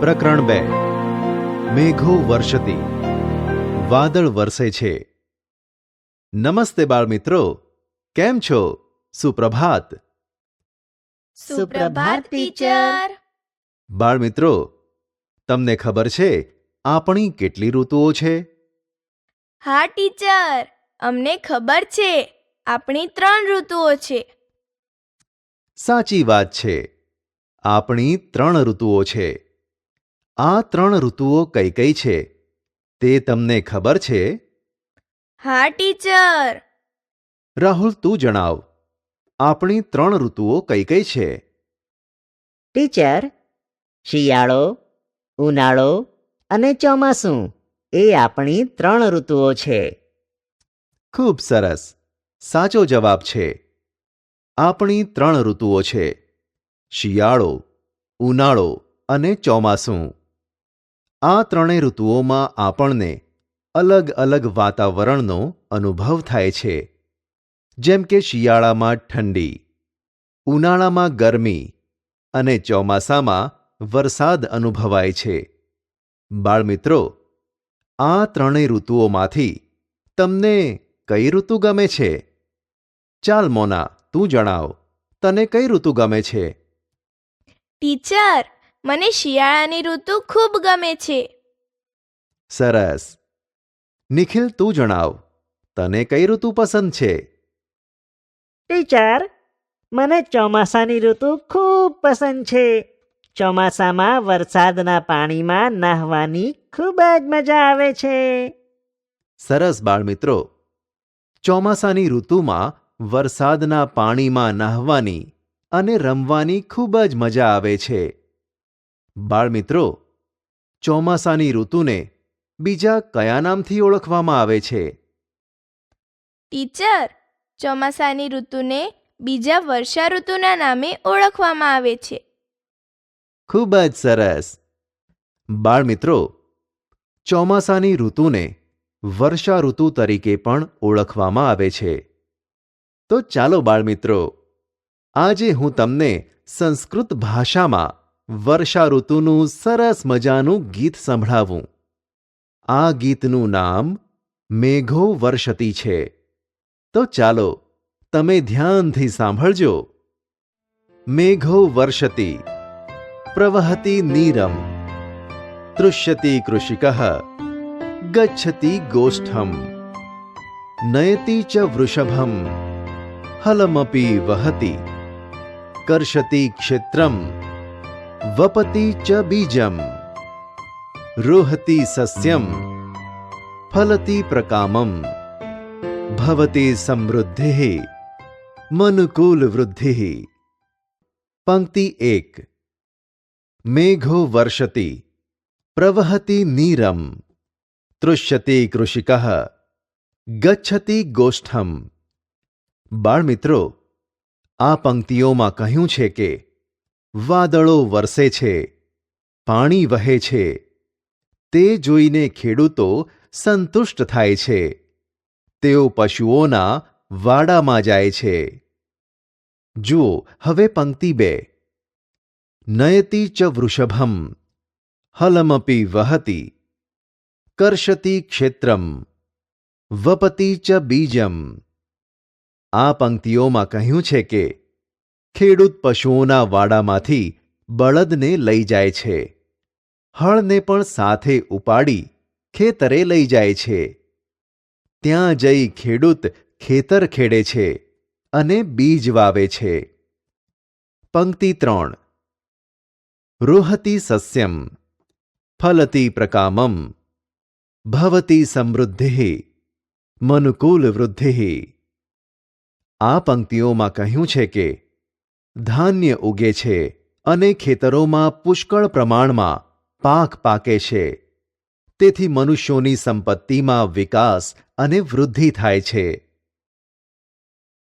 પ્રકરણ 2 મેઘો વર્ષતિ વાદળ વરસે છે. નમસ્તે બાળમિત્રો, કેમ છો? સુપ્રભાત. સુપ્રભાત ટીચર. બાળમિત્રો, તમને ખબર છે આપણી કેટલી ઋતુઓ છે? હા ટીચર, અમને ખબર છે. આપણી 3 ઋતુઓ છે. સાચી વાત છે, આપણી 3 ઋતુઓ છે. આ 3 ઋતુઓ કઈ કઈ છે તે તમને ખબર છે? હા ટીચર. રાહુલ, તું જણાવ, આપણી 3 ઋતુઓ કઈ કઈ છે? ટીચર, શિયાળો, ઉનાળો અને ચોમાસું એ આપણી 3 ઋતુઓ છે. ખૂબ સરસ, સાચો જવાબ છે. આપણી 3 ઋતુઓ છે: શિયાળો, ઉનાળો અને ચોમાસું. આ 3 ઋતુઓમાં આપણને અલગ અલગ વાતાવરણનો અનુભવ થાય છે. જેમ કે શિયાળામાં ઠંડી, ઉનાળામાં ગરમી અને ચોમાસામાં વરસાદ અનુભવાય છે. બાળમિત્રો, આ 3 ઋતુઓમાંથી તમને કઈ ઋતુ ગમે છે? ચાલ મોના, તું જણાવ, તને કઈ ઋતુ ગમે છે? ટીચર, મને શિયાળાની ઋતુ ખૂબ ગમે છે. સરસ. નિખિલ, તું જણાવ, તને કઈ ઋતુ પસંદ છે? ટીચર, મને ચોમાસાની ઋતુ ખૂબ પસંદ છે. ચોમાસામાં વરસાદના પાણીમાં નહાવાની ખૂબ જ મજા આવે છે. સરસ બાળમિત્રો, ચોમાસાની ઋતુમાં વરસાદના પાણીમાં નહાવાની અને રમવાની ખૂબ જ મજા આવે છે. બાળમિત્રો, ચોમાસાની ઋતુને બીજા કયા નામથી ઓળખવામાં આવે છે? ટીચર, ચોમાસાની ઋતુને બીજા વર્ષા ઋતુના નામે ઓળખવામાં આવે છે. ખૂબ જ સરસ. બાળમિત્રો, ચોમાસાની ઋતુને વર્ષા ઋતુ તરીકે પણ ઓળખવામાં આવે છે. તો ચાલો બાળમિત્રો, આજે હું તમને સંસ્કૃત ભાષામાં વર્ષા ઋતુનું સરસ મજાનું ગીત સંભળાવું. આ ગીતનું નામ મેઘો વર્ષતિ છે. તો ચાલો તમે ધ્યાનથી સાંભળજો. મેઘો વર્ષતિ, પ્રવહતિ નીરમ, તૃષ્યતિ કૃષિકઃ, ગચ્છતિ ગોષ્ઠમ, નયતિ ચ વૃષભમ, હલમપી વહતિ, કર્ષતિ ક્ષેત્રમ, વપતિ ચ બીજમ, રોહતિ સસ્યમ, ફલતિ પ્રકામમ, ભવતિ સમૃદ્ધિઃ, મનુકૂલ વૃદ્ધિઃ. પંક્તિ 1. મેઘો વર્ષતિ, પ્રવહતિ નીરમ, તૃષ્યતિ કૃષિકઃ, ગચ્છતિ ગોષ્ઠમ. બાળમિત્રો, આ પંક્તિઓમાં કહ્યું છે કે વાદળો વરસે છે, પાણી વહે છે. તે જોઈને ખેડૂતો સંતુષ્ટ થાય છે. તેઓ પશુઓના વાડામાં જાય છે. જુઓ હવે પંક્તિ 2. નયતિ ચ વૃષભમ, હલમપી વહતિ, કર્ષતિ ક્ષેત્રમ, વપતિ ચ બીજમ. આ પંક્તિઓમાં કહ્યું છે કે ખેડૂત પશુઓના વાડામાંથી બળદને લઈ જાય છે, હળને પણ સાથે ઉપાડી ખેતરે લઈ જાય છે. ત્યાં જઈ ખેડૂત ખેતર ખેડે છે અને બીજ વાવે છે. પંક્તિ 3. રોહતિ સસ્યમ, ફલતિ પ્રકામમ, ભવતિ સમૃદ્ધિઃ, મનુકૂલ વૃદ્ધિઃ. આ પંક્તિઓમાં કહ્યું છે કે ધાન્ય ઉગે છે અને ખેતરોમાં પુષ્કળ પ્રમાણમાં પાક પાકે છે. તેથી મનુષ્યોની સંપત્તિમાં વિકાસ અને વૃદ્ધિ થાય છે.